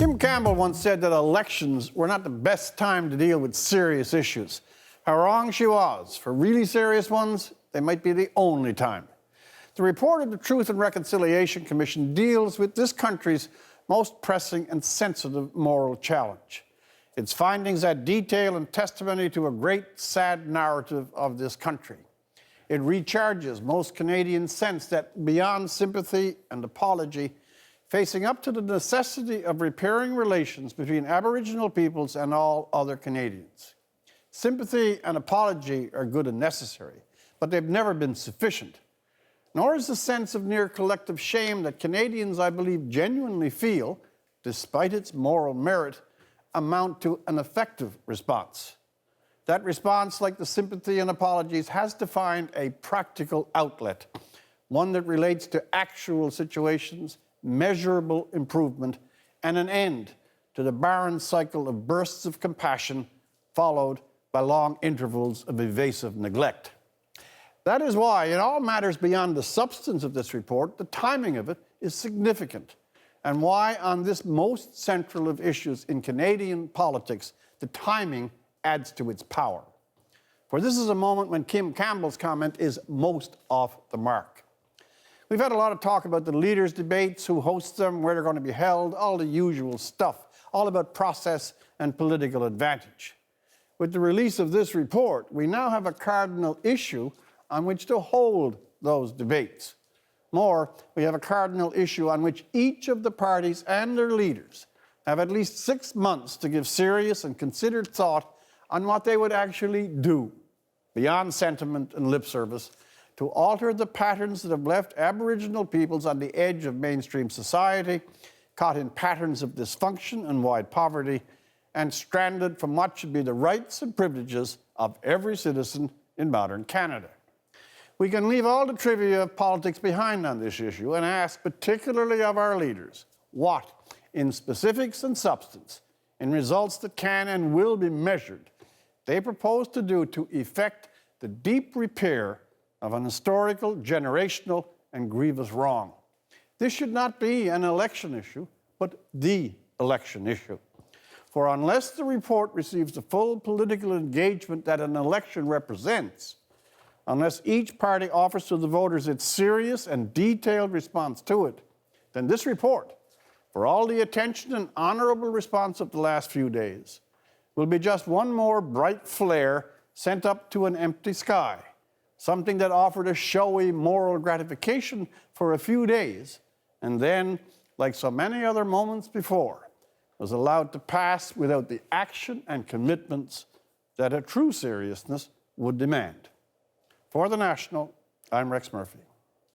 Kim Campbell once said that elections were not the best time to deal with serious issues. How wrong she was. For really serious ones, they might be the only time. The report of the Truth and Reconciliation Commission deals with this country's most pressing and sensitive moral challenge. Its findings add detail and testimony to a great, sad narrative of this country. It recharges most Canadians' sense that beyond sympathy and apology, facing up to the necessity of repairing relations between Aboriginal peoples and all other Canadians. Sympathy and apology are good and necessary, but they've never been sufficient. Nor is the sense of near collective shame that Canadians, I believe, genuinely feel, despite its moral merit, amount to an effective response. That response, like the sympathy and apologies, has to find a practical outlet, one that relates to actual situations, measurable improvement, and an end to the barren cycle of bursts of compassion followed by long intervals of evasive neglect. That is why, in all matters beyond the substance of this report, the timing of it is significant, and why on this most central of issues in Canadian politics, the timing adds to its power. For this is a moment when Kim Campbell's comment is most off the mark. We've had a lot of talk about the leaders' debates, who hosts them, where they're going to be held, all the usual stuff, all about process and political advantage. With the release of this report, we now have a cardinal issue on which to hold those debates. More, we have a cardinal issue on which each of the parties and their leaders have at least 6 months to give serious and considered thought on what they would actually do, beyond sentiment and lip service, to alter the patterns that have left Aboriginal peoples on the edge of mainstream society, caught in patterns of dysfunction and wide poverty, and stranded from what should be the rights and privileges of every citizen in modern Canada. We can leave all the trivia of politics behind on this issue and ask, particularly of our leaders, what, in specifics and substance, in results that can and will be measured, they propose to do to effect the deep repair of an historical, generational, and grievous wrong. This should not be an election issue, but the election issue. For unless the report receives the full political engagement that an election represents, unless each party offers to the voters its serious and detailed response to it, then this report, for all the attention and honorable response of the last few days, will be just one more bright flare sent up to an empty sky, something that offered a showy moral gratification for a few days, and then, like so many other moments before, was allowed to pass without the action and commitments that a true seriousness would demand. For The National, I'm Rex Murphy.